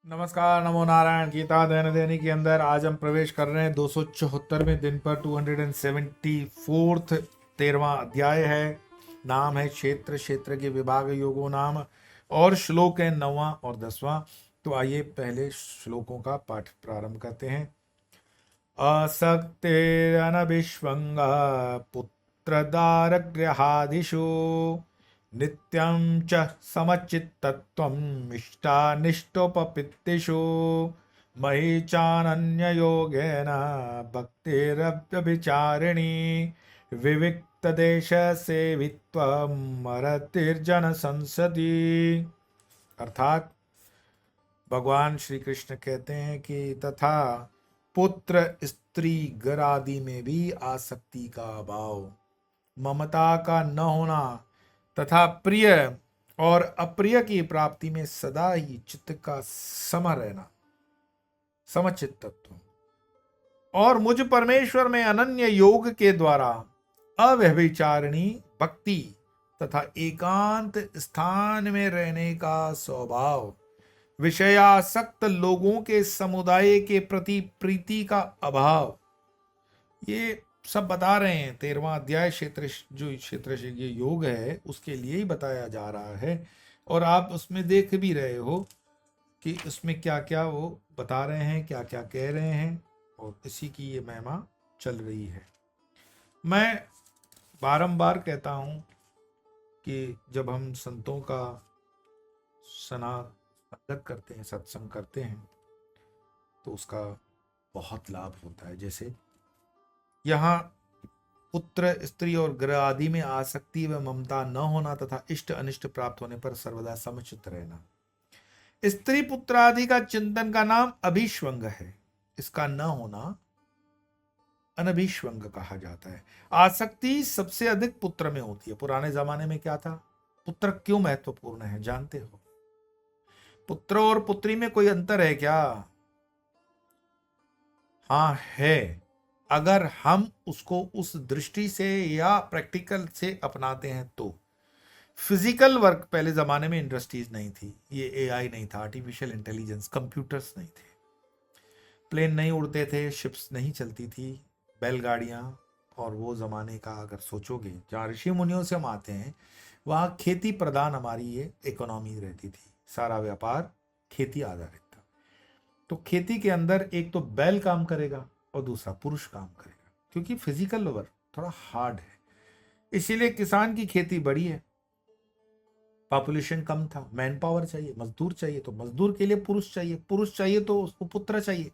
नमस्कार, नमो नारायण। गीता दैनिक दैनिक के अंदर आज हम प्रवेश कर रहे हैं 274वें दिन पर 274th 13वां अध्याय है। नाम है क्षेत्र, क्षेत्र के विभाग योगो नाम, और श्लोक है 9वां और 10वां। तो आइए पहले श्लोकों का पाठ प्रारंभ करते हैं। असक्तिरनभिष्वङ्ग पुत्रदारगृहादिषु नित्यं च समचित्तत्वम् इष्टानिष्टोपपत्तिषु मयि चानन्ययोगेन भक्तिरव्यभिचारिणी विविक्तदेशसेवित्वं मरतिर्जन संसदि। अर्थात भगवान श्री कृष्ण कहते हैं कि तथा पुत्र स्त्री घर आदि में भी आसक्ति का अभाव, ममता का न होना तथा प्रिय और अप्रिय की प्राप्ति में सदा ही चित्त का सम रहना, समचित्तत्व, और मुझ परमेश्वर में अनन्य योग के द्वारा अव्यभिचारिणी भक्ति तथा एकांत स्थान में रहने का स्वभाव, विषयासक्त लोगों के समुदाय के प्रति प्रीति का अभाव, ये सब बता रहे हैं। 13वां अध्याय क्षेत्र, जो क्षेत्र से ये योग है उसके लिए ही बताया जा रहा है। और आप उसमें देख भी रहे हो कि उसमें क्या क्या वो बता रहे हैं, क्या क्या कह रहे हैं, और इसी की ये महिमा चल रही है। मैं बारंबार कहता हूँ कि जब हम संतों का संगत करते हैं, सत्संग करते हैं, तो उसका बहुत लाभ होता है। जैसे यहाँ पुत्र स्त्री और ग्रह आदि में आसक्ति व ममता न होना तथा इष्ट अनिष्ट प्राप्त होने पर सर्वदा समचित्त रहना। स्त्री पुत्र आदि का चिंतन का नाम अभिष्वंग है। इसका न होना अनभिष्वंग कहा जाता है। आसक्ति सबसे अधिक पुत्र में होती है। पुराने जमाने में क्या था? पुत्र क्यों महत्वपूर्ण है जानते हो? पुत्र और पुत्री में कोई अंतर है क्या? हाँ है, अगर हम उसको उस दृष्टि से या प्रैक्टिकल से अपनाते हैं तो। फिजिकल वर्क, पहले जमाने में इंडस्ट्रीज नहीं थी, ये एआई नहीं था, आर्टिफिशियल इंटेलिजेंस, कंप्यूटर्स नहीं थे, प्लेन नहीं उड़ते थे, शिप्स नहीं चलती थी, बैलगाड़ियां। और वो जमाने का अगर सोचोगे, जहाँ ऋषि मुनियों से हम आते हैं, वहाँ खेती प्रधान हमारी ये इकोनॉमी रहती थी। सारा व्यापार खेती आधारित था। तो खेती के अंदर एक तो बैल काम करेगा और दूसरा पुरुष काम करेगा, क्योंकि फिजिकल वर्क थोड़ा हार्ड है। इसीलिए किसान की खेती बड़ी है, पॉपुलेशन कम था, मैन पावर चाहिए, मजदूर चाहिए, तो मजदूर के लिए पुरुष चाहिए, पुरुष चाहिए तो उसको पुत्र चाहिए।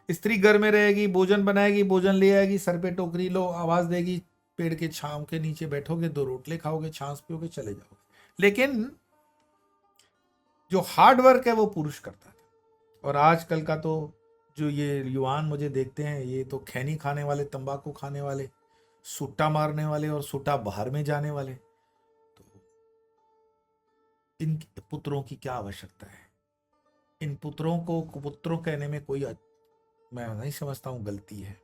स्त्री घर में रहेगी, भोजन बनाएगी, भोजन ले आएगी, सर पे टोकरी लो, आवाज देगी, पेड़ के छांव के नीचे बैठोगे, 2 रोटले खाओगे, छाछ पियोगे, चले जाओगे। लेकिन जो हार्ड वर्क है वो पुरुष करता था। और आजकल का तो जो ये युवान मुझे देखते हैं, ये तो खैनी खाने वाले, तंबाकू खाने वाले, सुट्टा मारने वाले और सुट्टा बाहर में जाने वाले। तो इन पुत्रों की क्या आवश्यकता है? इन पुत्रों को पुत्रों कहने में कोई, मैं नहीं समझता हूँ, गलती है।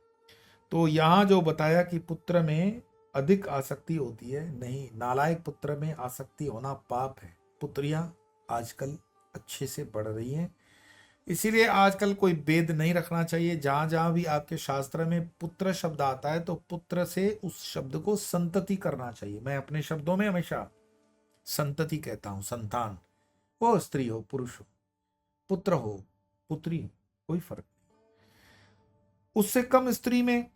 तो यहाँ जो बताया कि पुत्र में अधिक आसक्ति होती है, नहीं, नालायक पुत्र में आसक्ति होना पाप है। पुत्रियां आजकल अच्छे से पढ़ रही हैं, इसीलिए आजकल कोई भेद नहीं रखना चाहिए। जहां जहां भी आपके शास्त्र में पुत्र शब्द आता है तो पुत्र से उस शब्द को संतति करना चाहिए। मैं अपने शब्दों में हमेशा संतति कहता हूं, संतान, वो स्त्री हो पुरुष हो, पुत्र हो पुत्री हो, कोई फर्क नहीं। उससे कम स्त्री में,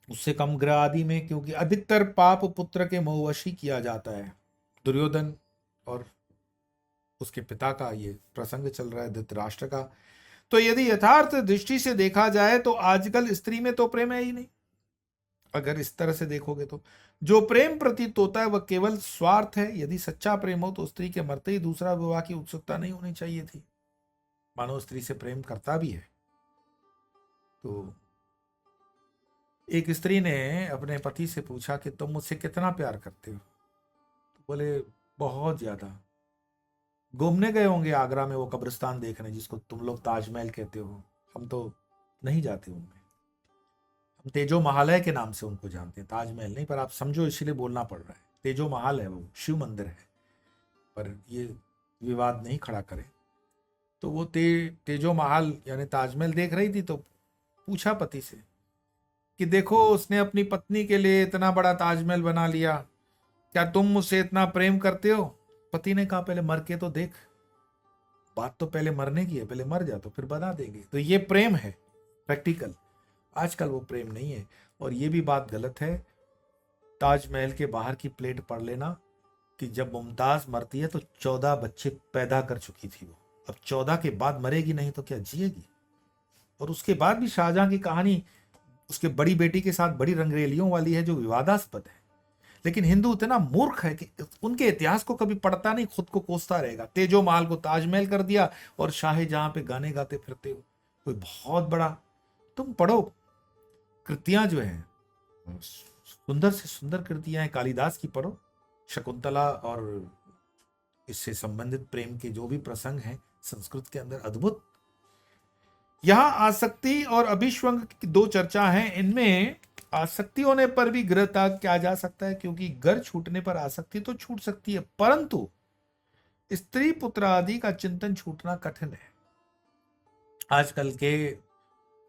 उससे कम ग्रह आदि में, क्योंकि अधिकतर पाप पुत्र के मोहवशी किया जाता है। दुर्योधन और उसके पिता का ये प्रसंग चल रहा है, धृतराष्ट्र का। तो यदि यथार्थ दृष्टि से देखा जाए तो आजकल स्त्री में तो प्रेम है ही नहीं। अगर इस तरह से देखोगे तो जो प्रेम प्रतीत होता है वह केवल स्वार्थ है। यदि सच्चा प्रेम हो तो स्त्री के मरते ही दूसरा विवाह की उत्सुकता नहीं होनी चाहिए थी। मानो स्त्री से प्रेम करता भी है। तो एक स्त्री ने अपने पति से पूछा कि तुम मुझसे कितना प्यार करते हो? तो बोले, बहुत ज्यादा। घूमने गए होंगे आगरा में वो कब्रिस्तान देखने, जिसको तुम लोग ताजमहल कहते हो, हम तो नहीं जाते उनमें। हम तेजो महालय के नाम से उनको जानते हैं, ताजमहल नहीं, पर आप समझो इसीलिए बोलना पड़ रहा है। तेजो महल है, वो शिव मंदिर है, पर ये विवाद नहीं खड़ा करें। तो वो तेजो महल यानी ताजमहल देख रही थी, तो पूछा पति से कि देखो उसने अपनी पत्नी के लिए इतना बड़ा ताजमहल बना लिया, क्या तुम मुझसे इतना प्रेम करते हो? पति ने कहा पहले मर के तो देख, बात तो पहले मरने की है, पहले मर जा तो फिर बना देंगे। तो ये प्रेम है प्रैक्टिकल। आजकल वो प्रेम नहीं है। और ये भी बात गलत है, ताजमहल के बाहर की प्लेट पढ़ लेना कि जब मुमताज मरती है तो 14 बच्चे पैदा कर चुकी थी वो, अब 14 के बाद मरेगी नहीं तो क्या जिएगी? और उसके बाद भी शाहजहां की कहानी उसके बड़ी बेटी के साथ बड़ी रंगरेलियों वाली है जो विवादास्पद है। लेकिन हिंदू इतना मूर्ख है कि उनके इतिहास को कभी पढ़ता नहीं, खुद को कोसता रहेगा। तेजो महल को ताजमहल कर दिया और शाहजहां पे गाने गाते फिरते हो, कोई बहुत बड़ा। तुम पढ़ो कृतियां जो है, सुंदर से सुंदर कृतियां हैं, कालिदास की पढ़ो, शकुंतला और इससे संबंधित प्रेम के जो भी प्रसंग हैं संस्कृत के अंदर अद्भुत। यहां आसक्ति और अभिष्वंग की दो चर्चा हैं। इनमें आसक्ति होने पर भी गृह त्याग किया जा सकता है, क्योंकि घर छूटने पर आसक्ति तो छूट सकती है, परंतु स्त्री पुत्र आदि का चिंतन छूटना कठिन है। आजकल के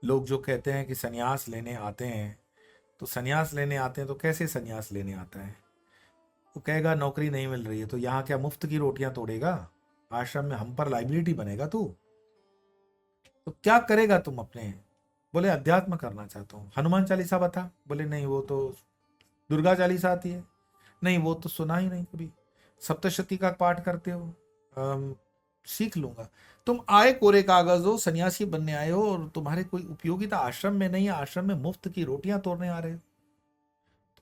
लोग जो कहते हैं कि सन्यास लेने आते हैं, तो सन्यास लेने आते हैं तो कैसे सन्यास लेने आता है? वो कहेगा नौकरी नहीं मिल रही है, तो यहाँ क्या मुफ्त की रोटियां तोड़ेगा? आश्रम में हम पर लाइबिलिटी बनेगा तू? तो क्या करेगा तुम अपने? बोले अध्यात्म करना चाहता हूँ। हनुमान चालीसा बता। बोले नहीं, वो तो दुर्गा चालीसा आती है। नहीं, वो तो सुना ही नहीं कभी। सप्तशती का पाठ करते हो? सीख लूंगा। तुम आए कोरे कागज हो, सन्यासी बनने आए हो, और तुम्हारे कोई उपयोगिता आश्रम में नहीं है, आश्रम में मुफ्त की रोटियां तोड़ने आ रहे हो।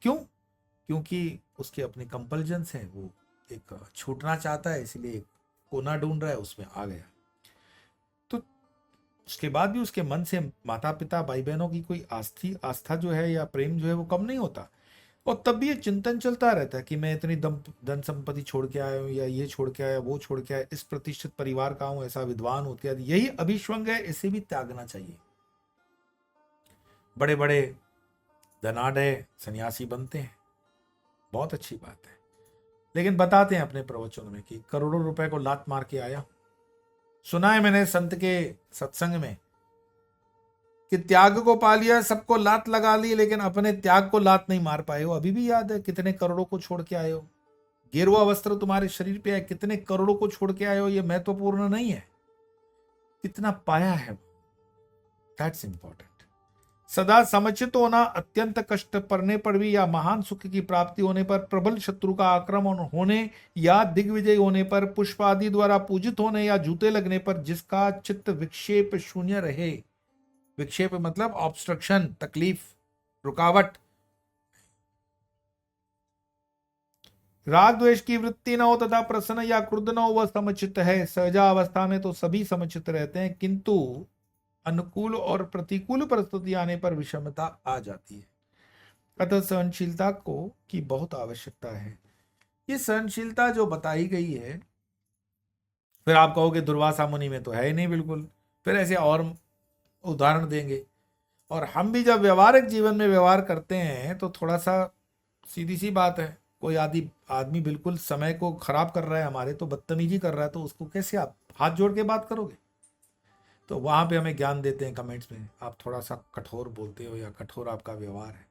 क्यों? क्योंकि उसके अपने कंपल्जन्स हैं, वो एक छूटना चाहता है, इसलिए एक कोना ढूंढ रहा है, उसमें आ गया। तो उसके बाद भी उसके मन से माता पिता भाई बहनों की कोई आस्था जो है या प्रेम जो है वो कम नहीं होता। और तब भी ये चिंतन चलता रहता है कि मैं इतनी धन संपत्ति छोड़ के आया हूँ, या ये छोड़ के आया, वो छोड़ के आया, इस प्रतिष्ठित परिवार का हूं, ऐसा विद्वान हो इत्यादि। यही अभिष्वंग है, इसे भी त्यागना चाहिए। बड़े बड़े धनाढ़ सन्यासी बनते हैं, बहुत अच्छी बात है, लेकिन बताते हैं अपने प्रवचनों में कि करोड़ों रुपए को लात मार के आया। सुना है मैंने संत के सत्संग में कि त्याग को पा लिया, सबको लात लगा ली, लेकिन अपने त्याग को लात नहीं मार पाए हो। अभी भी याद है कितने करोड़ों को छोड़ के आए हो? गेरुआ वस्त्र तुम्हारे शरीर पे है, कितने करोड़ों को छोड़ के आए हो? ये महत्वपूर्ण नहीं है, कितना पाया है, दैट्स इंपॉर्टेंट। सदा समुचित होना, अत्यंत कष्ट पड़ने पर भी या महान सुख की प्राप्ति होने पर, प्रबल शत्रु का आक्रमण होने या दिग्विजय होने पर, पुष्प आदि द्वारा पूजित होने या जूते लगने पर जिसका चित्त विक्षेप शून्य रहे। विक्षेप मतलब ऑब्स्ट्रक्शन, तकलीफ, रुकावट। राग द्वेष की वृत्ति न हो तथा प्रसन्न या क्रुद्ध न हो, वह समुचित है। सहजावस्था में तो सभी समुचित रहते हैं, किंतु अनुकूल और प्रतिकूल परिस्थिति आने पर विषमता आ जाती है। अतः सहनशीलता को की बहुत आवश्यकता है। ये सहनशीलता जो बताई गई है, फिर आप कहोगे दुर्वासा मुनि में तो है ही नहीं बिल्कुल, फिर ऐसे और उदाहरण देंगे। और हम भी जब व्यवहारिक जीवन में व्यवहार करते हैं तो थोड़ा सा सीधी सी बात है, कोई आदमी बिल्कुल समय को खराब कर रहा है हमारे, तो बदतमीजी कर रहा है, तो उसको कैसे आप हाथ जोड़ के बात करोगे? तो वहां पे हमें ज्ञान देते हैं कमेंट्स में, आप थोड़ा सा कठोर बोलते हो या कठोर आपका व्यवहार है।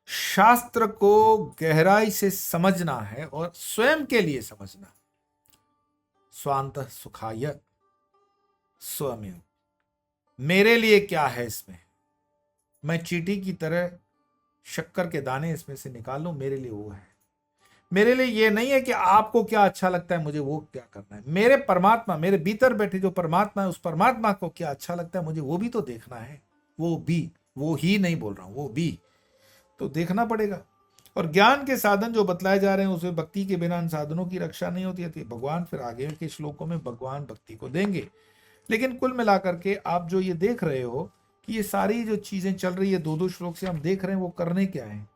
शास्त्र को गहराई से समझना है और स्वयं के लिए समझना। स्वांत सुखाय स्वमेव, मेरे लिए क्या है इसमें, मैं चींटी की तरह शक्कर के दाने इसमें से निकाल लूं, मेरे लिए वो है। मेरे लिए ये नहीं है कि आपको क्या अच्छा लगता है मुझे वो क्या करना है। मेरे परमात्मा, मेरे भीतर बैठे जो परमात्मा है, उस परमात्मा को क्या अच्छा लगता है मुझे वो भी तो देखना है। वो भी, वो ही नहीं बोल रहा हूं, वो भी तो देखना पड़ेगा। और ज्ञान के साधन जो बतलाए जा रहे हैं उसमें भक्ति के बिना इन साधनों की रक्षा नहीं होती है। भगवान फिर आगे के श्लोकों में भगवान भक्ति को देंगे। लेकिन कुल मिलाकर के आप जो ये देख रहे हो कि ये सारी जो चीजें चल रही है, दो दो श्लोक से हम देख रहे हैं, वो करने क्या है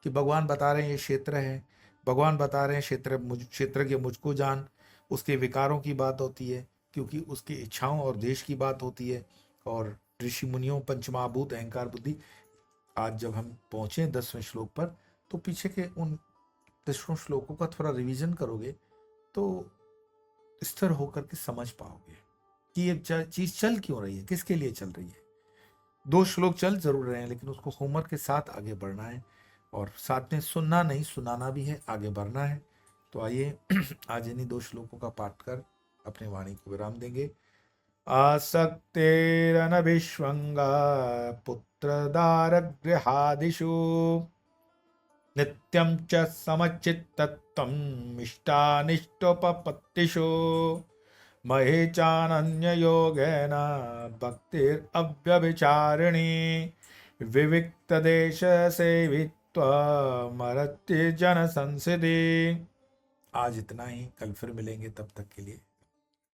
कि भगवान बता रहे हैं ये क्षेत्र है, भगवान बता रहे हैं क्षेत्र के मुझको जान, उसके विकारों की बात होती है, क्योंकि उसकी इच्छाओं और देश की बात होती है। और ऋषि मुनियों, पंचमहाभूत, अहंकार, बुद्धि। आज जब हम पहुंचे 10वें श्लोक पर, तो पीछे के उन 10 श्लोकों का थोड़ा रिवीजन करोगे तो स्थिर होकर के समझ पाओगे कि ये चीज चल क्यों रही है, किसके लिए चल रही है। 2 श्लोक चल जरूर रहे हैं, लेकिन उसको होमवर्क के साथ आगे बढ़ना है, और साथ में सुनना नहीं, सुनाना भी है, आगे बढ़ना है। तो आइए आज इन्हीं 2 श्लोकों का पाठ कर अपनी वाणी को विराम देंगे। आसक्तेरनभिष्वङ्गा पुत्रदारगृहादिषु नित्यं च समचित्तत्वम् इष्टानिष्टोपपत्तिषु महे चानन्ययोगेन भक्तिरव्यभिचारिणी विविक्तदेशसेवित्वमरति जनसंसिदि। आज इतना ही, कल फिर मिलेंगे, तब तक के लिए